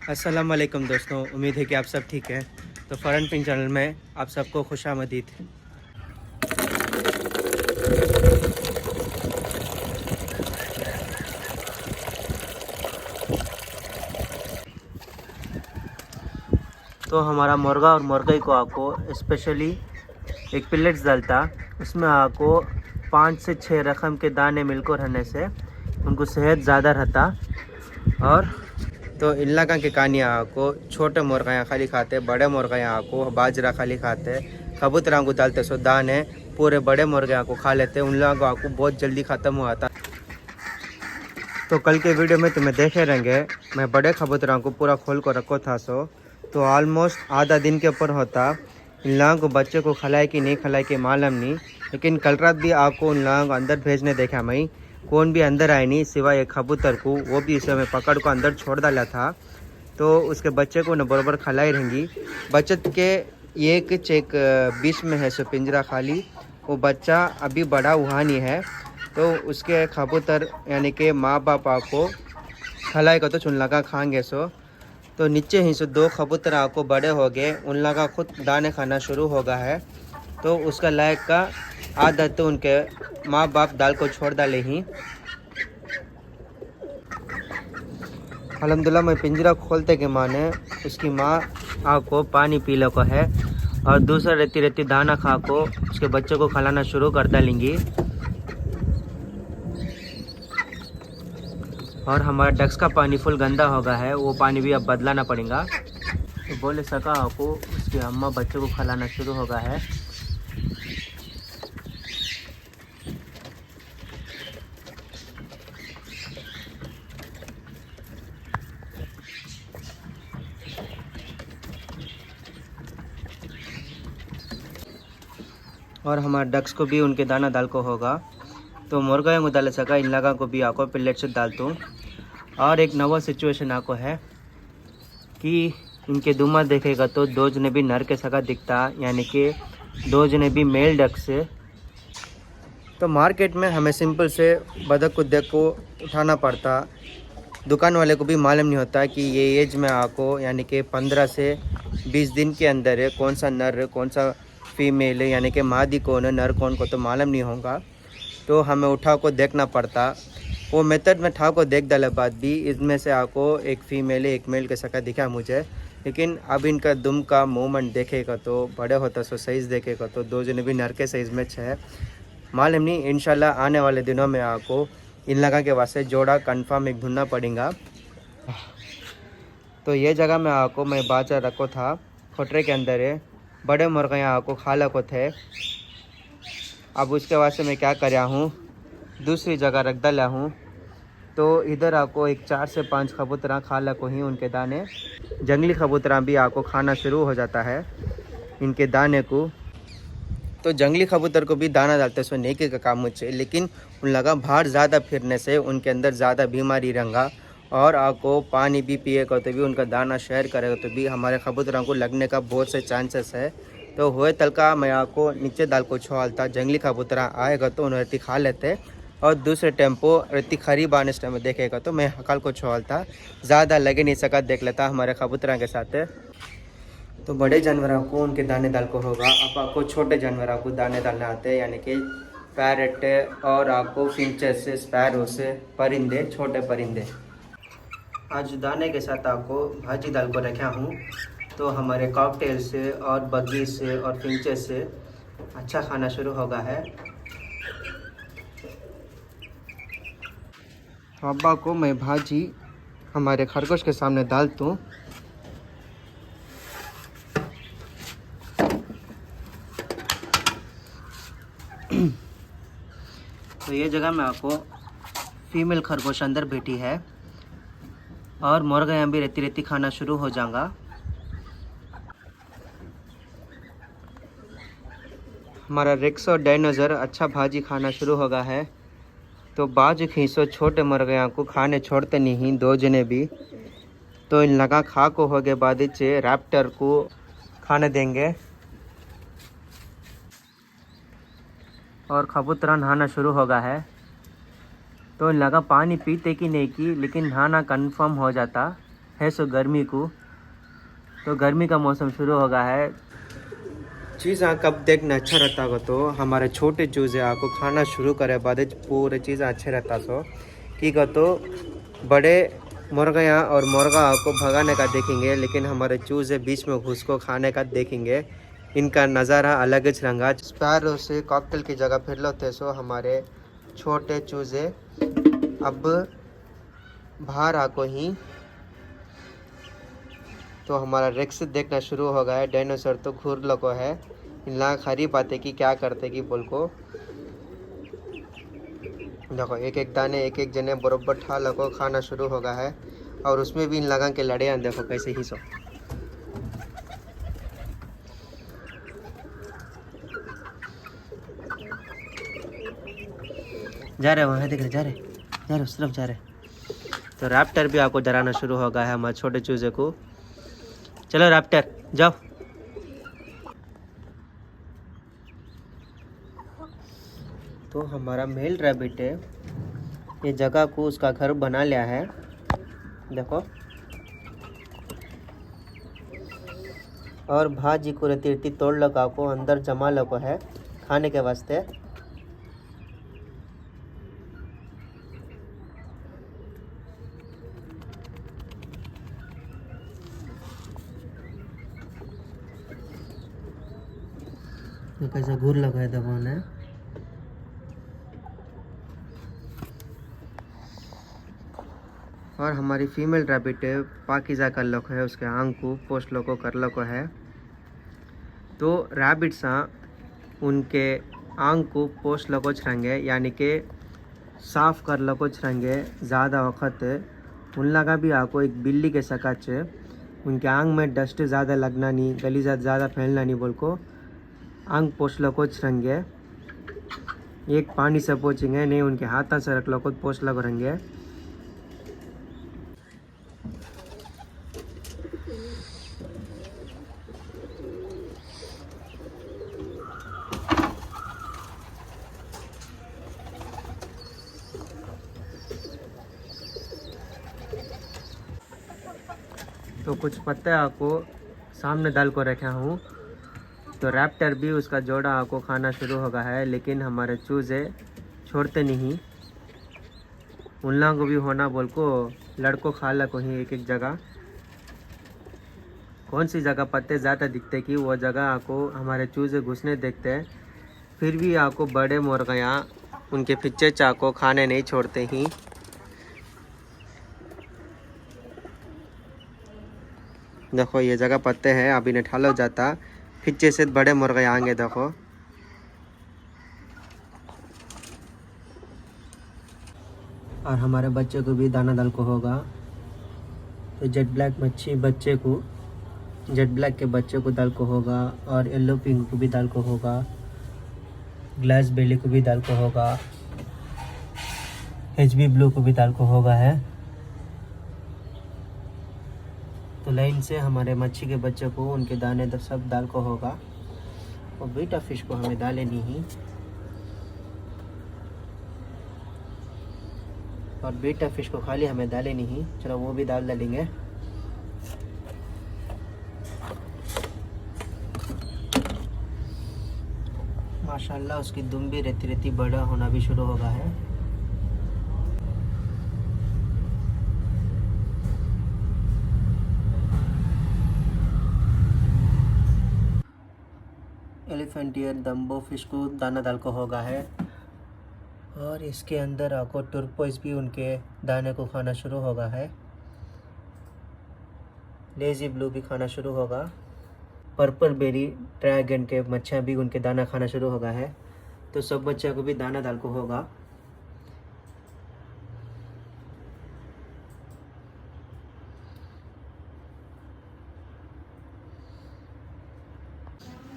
अस्सलाम वालेकुम दोस्तों, उम्मीद है कि आप सब ठीक हैं। तो फरन पिंक चैनल में आप सबको खुशामदीद। तो हमारा मुर्गा और मुर्गी को आपको स्पेशली एक पिलेट्स डालता, उसमें आपको 5 से 6 रकम के दाने मिलकर रहने से उनको सेहत ज़्यादा रहता। और तो इन लगा के कहानियाँ को छोटे मुर्गा खाली खाते, बड़े मुर्गा को बाजरा खाली खाते, कबूतरा को डालते सो दाने पूरे बड़े मुर्गे को खा लेते, उन लोगों को बहुत जल्दी ख़त्म हुआ था। तो कल के वीडियो में तुम्हें देखे रहेंगे, मैं बड़े कबूतरा को पूरा खोल कर रखो था सो तो ऑलमोस्ट आधा दिन के ऊपर होता। इन लोगों को बच्चे को खिलाए कि नहीं खिलाए कि मालूम नहीं, लेकिन कल रात भी आपको उन लोगों को अंदर भेजने देखा मैं, कौन भी अंदर आए नहीं सिवाय एक कबूतर को, वो भी इसे मैं पकड़ को अंदर छोड़ डाला था। तो उसके बच्चे को न बराबर खिलाई रहेंगी। बचत के एक चेक बीच में है सो पिंजरा खाली, वो बच्चा अभी बड़ा हुआ नहीं है। तो उसके कबूतर यानी कि माँ बाप को खिलाई को तो चुन लगा खाएंगे सो। तो नीचे ही से 2 कबूतर आपको बड़े हो गए, उन लगा खुद दाने खाना शुरू हो गया है। तो उसका लायक का आदत तो उनके माँ बाप दाल को छोड़ डाले ही। अल्हम्दुलिल्लाह मैं पिंजरा खोलते के माने उसकी माँ आपको पानी पी लो को है और दूसरा रेती रेती दाना खा को उसके बच्चों को खिलाना शुरू कर डालेंगी। और हमारा डक्स का पानी फुल गंदा हो गया है, वो पानी भी अब बदलाना पड़ेगा। तो बोले सका आपको उसकी अम्मा बच्चों को खिलाना शुरू हो गया है। और हमारे डक्स को भी उनके दाना दाल को होगा। तो मुर्गा को डाल सका, इन लगा को भी आपको पिलेट से डाल दूँ। और एक नवा सिचुएशन आपको है कि इनके दुमा देखेगा तो 2 जने भी नर के सका दिखता, यानी कि 2 जने भी मेल डक से। तो मार्केट में हमें सिंपल से बतख को देख को उठाना पड़ता, दुकान वाले को भी मालूम नहीं होता कि ये एज में आपको यानी कि 15 से 20 दिन के अंदर है कौन सा नर है कौन सा फीमेल है, यानी कि मादी कौन है नर कौन को तो मालूम नहीं होगा। तो हमें उठा को देखना पड़ता। वो मेथड में ठाव को देख डाले बाद भी इसमें से आपको एक फ़ीमेल एक मेल के सका दिखा मुझे, लेकिन अब इनका दुम का मूवमेंट देखेगा तो बड़े होता सो साइज़ देखेगा तो 2 जने भी नर के साइज़ में है। मालूम नहीं, इंशाल्लाह आने वाले दिनों में आपको इन लगा के वास्ते जोड़ा कंफर्म एक ढूंढना पड़ेगा। तो ये जगह में आपको मैं बाजा रखो था खोटरे के अंदर है, बड़े मुर्गे आपको खाला को थे। अब उसके वास्ते मैं क्या कर हूँ, दूसरी जगह रख डाला हूँ। तो इधर आपको एक 4 से 5 कबूतरा खाला को ही उनके दाने, जंगली कबूतरा भी आपको खाना शुरू हो जाता है इनके दाने को। तो जंगली कबूतर को भी दाना डालते सो नेकी का काम मुझे, लेकिन उन लगा बाहर ज़्यादा फिरने से उनके अंदर ज़्यादा बीमारी रंगा। और आपको पानी भी पिएगा तो भी उनका दाना शेयर करेगा तो भी हमारे कबूतरों को लगने का बहुत से चांसेस है। तो हुए तलका मैं आपको नीचे दाल को छोड़ता, जंगली कबूतरा आएगा तो उन्हें रेती खा लेते और दूसरे टेम्पो रेती खरीब आने टाइम में देखेगा तो मैं हकल को छोड़ता, ज़्यादा लगे नहीं सका देख लेता हमारे कबूतरा के साथ। तो बड़े जानवरों को उनके दाने दाल को होगा। अब आपको छोटे जानवरों को दाने डालने आते हैं, यानी कि पैरट और आपको फिंचेस से स्पैरो से परिंदे, छोटे परिंदे। आज दाने के साथ आपको भाजी दाल को रखा हूँ। तो हमारे कॉकटेल से और बग्गी से और फिंचेस से अच्छा खाना शुरू होगा है। अब्बा को मैं भाजी हमारे खरगोश के सामने डाल दूँ। तो ये जगह में आपको फीमेल खरगोश अंदर बैठी है और मुर्गा यहाँ भी रेती रेती खाना शुरू हो जाएगा। हमारा रिक्स और डायनासोर अच्छा भाजी खाना शुरू हो गया है। तो बाजू खींचो छोटे मुर्गियाँ को खाने छोड़ते नहीं दो जने भी। तो इन लगा खा को हो गए बाद रैप्टर को खाने देंगे। और कबूतरा नहाना शुरू हो गया है। तो इन लगा पानी पीते कि नहीं की, लेकिन नहाना कंफर्म हो जाता है। सो गर्मी को, तो गर्मी का मौसम शुरू हो गया है। चीज़ कब देखना अच्छा रहता हो तो हमारे छोटे चूज़े आपको खाना शुरू करे बाद पूरे चीज़ अच्छे रहता सो कि तो बड़े मुर्गियाँ और मुर्गा को भगाने का देखेंगे, लेकिन हमारे चूज़े बीच में घुस को खाने का देखेंगे। इनका नज़ारा अलग ज रंगा। स्पैरो से कॉकटेल की जगह फिर लेते सो हमारे छोटे चूज़े अब बाहर आको ही। तो हमारा रिक्स देखना शुरू हो गया है। डायनासोर तो घूर लको है। इन लाख खरी बातें कि क्या करते कि बोल को देखो एक एक दाने एक एक जने बरोबर ठा लको खाना शुरू हो गया है। और उसमें भी इन लगा के लड़े हैं, देखो कैसे ही सो जा रहे वहाँ, देख रहे जा रहे उस तरफ जा रहे। तो रैप्टर भी आपको डराना शुरू हो गया है हमारे छोटे चूजे को। चलो रैप्टर जाओ। तो हमारा मेल रैबिट है, ये जगह को उसका घर बना लिया है। देखो और भाजी को रेती तोड़ लगा को अंदर जमा लगा है खाने के वास्ते। कैसे घूर लगा है देखो ने। और हमारी फीमेल रैबिट पाकिजा कर लो है, उसके आंग को पोस्ट लो को कर लो को है। तो रैबिट्स उनके आंग को पोस्ट लो को छरेंगे, यानी कि साफ कर लो को छरेंगे। ज़्यादा वक्त उन लगा भी आपको एक बिल्ली के सकाच उनके आंग में डस्ट ज़्यादा लगना नहीं, गली ज़्यादा फैलना नहीं बोल को आंग पोस्ट लो को छरेंगे। एक पानी से पोछेंगे नहीं, उनके हाथ से रख लो को पोस्ट लो करेंगे। तो कुछ पत्ते आपको सामने डाल को रखा हूँ। तो रैप्टर भी उसका जोड़ा आपको खाना शुरू हो गया है, लेकिन हमारे चूज़े छोड़ते नहीं। उन लोगों को भी होना बोल को लड़को खा ला को ही एक एक जगह। कौन सी जगह पत्ते ज़्यादा दिखते कि वो जगह आपको हमारे चूज़े घुसने देखते हैं। फिर भी आपको बड़े मुर्गियाँ उनके पिच्चे चाको खाने नहीं छोड़ते ही। देखो ये जगह पत्ते हैं, अभी ने ठालो जाता फिर से बड़े मुर्गे आएंगे। देखो और हमारे बच्चे को भी दाना डाल को होगा। तो जेट ब्लैक मच्छी बच्चे को, जेट ब्लैक के बच्चे को डाल को होगा, और येलो पिंक को भी डाल को होगा, ग्लास बेली को भी डाल को होगा, HB ब्लू को भी डाल को होगा है। तो लाइन से हमारे मच्छी के बच्चे को उनके दाने सब डाल को होगा। और बीटा फिश को हमें डाले नहीं, और बीटा फिश को खाली हमें डाले नहीं। चलो वो भी डाल डालेंगे। माशाल्लाह उसकी दुम भी रेती रेती बड़ा होना भी शुरू हो गया है। एलिफेंट ईयर दम्बो फिश को दाना डाल को होगा है। और इसके अंदर आपको टुरपोइस भी उनके दाने को खाना शुरू होगा है। लेजी ब्लू भी खाना शुरू होगा। पर्पल बेरी ड्रैगन के मच्छियाँ भी उनके दाना खाना शुरू होगा है। तो सब बच्चों को भी दाना डाल को होगा।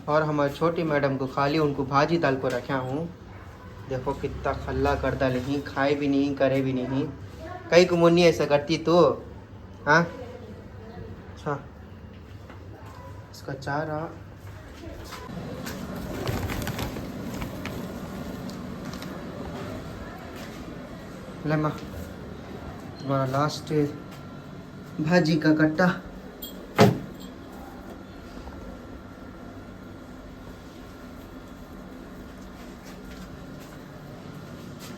और हमारी छोटी मैडम को खाली उनको भाजी दाल को रखा हूँ। देखो कितना खल्ला करता नहीं, खाए भी नहीं करे भी नहीं। कई को मुन्नी ऐसा करती तो हाँ। अच्छा इसका चारा ले माँ, तुम्हारा लास्ट भाजी का कट्टा।